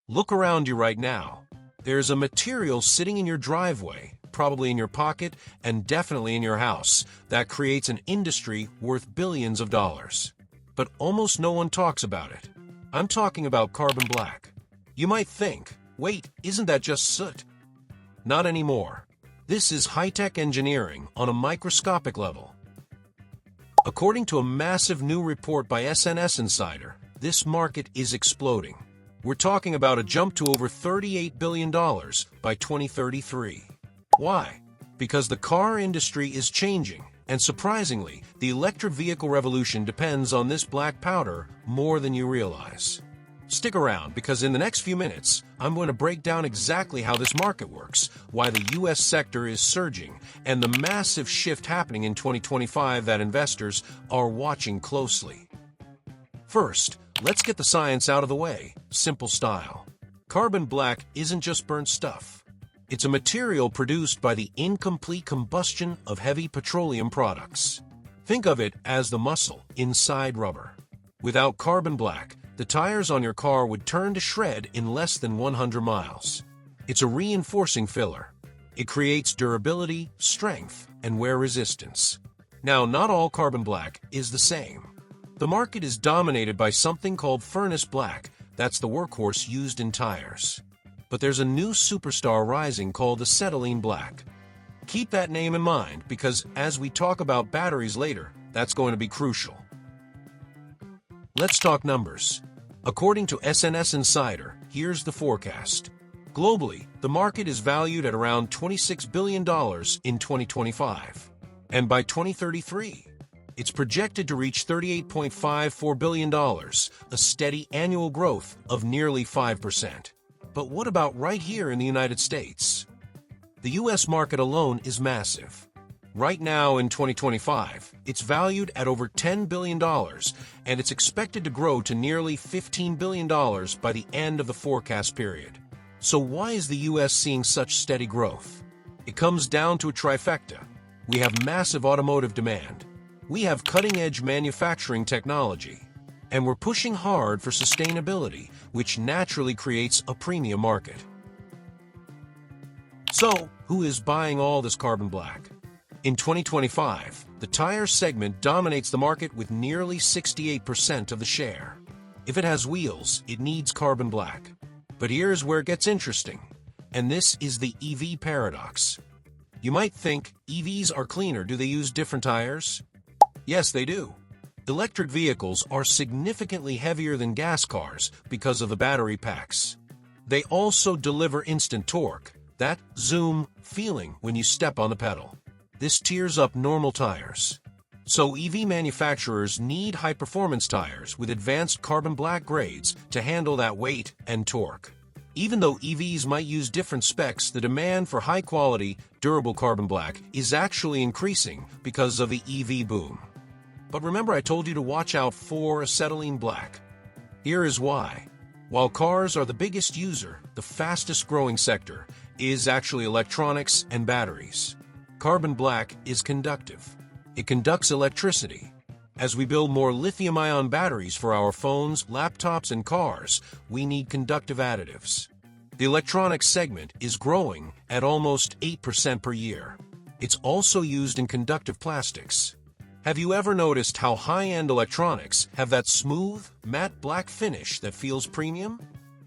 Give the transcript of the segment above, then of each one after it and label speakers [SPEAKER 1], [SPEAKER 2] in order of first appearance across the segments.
[SPEAKER 1] Look around you right now. There's a material sitting in your driveway, probably in your pocket, and definitely in your house, that creates an industry worth billions of dollars. But almost no one talks about it. I'm talking about carbon black. You might think, wait, isn't that just soot? Not anymore. This is high-tech engineering on a microscopic level. According to a massive new report by SNS Insider, this market is exploding. We're talking about a jump to over $38 billion by 2033. Why? Because the car industry is changing, and surprisingly, the electric vehicle revolution depends on this black powder more than you realize. Stick around, because in the next few minutes, I'm going to break down exactly how this market works, why the US sector is surging, and the massive shift happening in 2025 that investors are watching closely. First, let's get the science out of the way, simple style. Carbon black isn't just burnt stuff. It's a material produced by the incomplete combustion of heavy petroleum products. Think of it as the muscle inside rubber. Without carbon black, the tires on your car would turn to shred in less than 100 miles. It's a reinforcing filler. It creates durability, strength, and wear resistance. Now, not all carbon black is the same. The market is dominated by something called furnace black. That's the workhorse used in tires. But there's a new superstar rising called acetylene black. Keep that name in mind, because as we talk about batteries later, that's going to be crucial. Let's talk numbers. According to SNS Insider, here's the forecast. Globally, the market is valued at around $26 billion in 2025. And by 2033, it's projected to reach $38.54 billion, a steady annual growth of nearly 5%. But what about right here in the United States? The US market alone is massive. Right now in 2025, it's valued at over $10 billion, and it's expected to grow to nearly $15 billion by the end of the forecast period. So why is the US seeing such steady growth? It comes down to a trifecta. We have massive automotive demand. We have cutting-edge manufacturing technology. And we're pushing hard for sustainability, which naturally creates a premium market. So, who is buying all this carbon black? In 2025, the tire segment dominates the market with nearly 68% of the share. If it has wheels, it needs carbon black. But here's where it gets interesting, and this is the EV paradox. You might think, EVs are cleaner. Do they use different tires? Yes, they do. Electric vehicles are significantly heavier than gas cars because of the battery packs. They also deliver instant torque, that zoom feeling when you step on the pedal. This tears up normal tires. So EV manufacturers need high-performance tires with advanced carbon black grades to handle that weight and torque. Even though EVs might use different specs, the demand for high-quality, durable carbon black is actually increasing because of the EV boom. But remember, I told you to watch out for acetylene black. Here is why. While cars are the biggest user, the fastest-growing sector is actually electronics and batteries. Carbon black is conductive. It conducts electricity. As we build more lithium-ion batteries for our phones, laptops, and cars, we need conductive additives. The electronics segment is growing at almost 8% per year. It's also used in conductive plastics. Have you ever noticed how high-end electronics have that smooth, matte black finish that feels premium?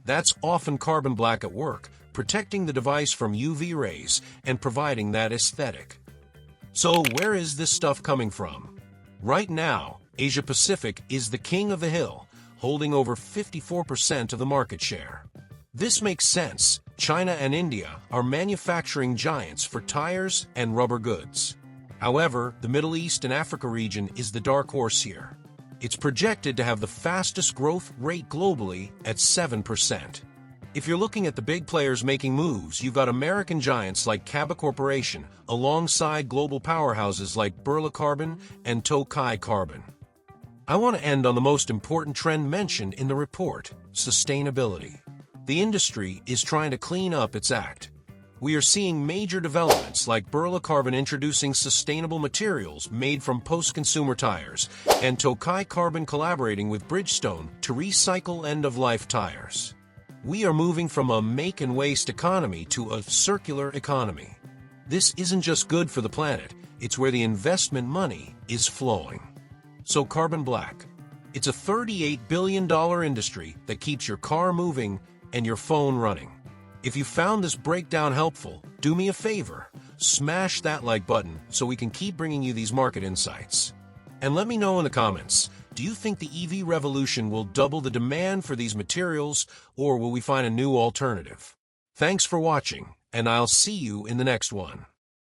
[SPEAKER 1] That's often carbon black at work, protecting the device from UV rays and providing that aesthetic. So where is this stuff coming from? Right now, Asia Pacific is the king of the hill, holding over 54% of the market share. This makes sense. China and India are manufacturing giants for tires and rubber goods. However, the Middle East and Africa region is the dark horse here. It's projected to have the fastest growth rate globally at 7%. If you're looking at the big players making moves, you've got American giants like Cabot Corporation alongside global powerhouses like Birla Carbon and Tokai Carbon. I want to end on the most important trend mentioned in the report: sustainability. The industry is trying to clean up its act. We are seeing major developments like Birla Carbon introducing sustainable materials made from post-consumer tires, and Tokai Carbon collaborating with Bridgestone to recycle end-of-life tires. We are moving from a make and waste economy to a circular economy. This isn't just good for the planet, it's where the investment money is flowing. So carbon black. It's a $38 billion industry that keeps your car moving and your phone running. If you found this breakdown helpful, do me a favor, smash that like button so we can keep bringing you these market insights. And let me know in the comments, do you think the EV revolution will double the demand for these materials, or will we find a new alternative? Thanks for watching, and I'll see you in the next one.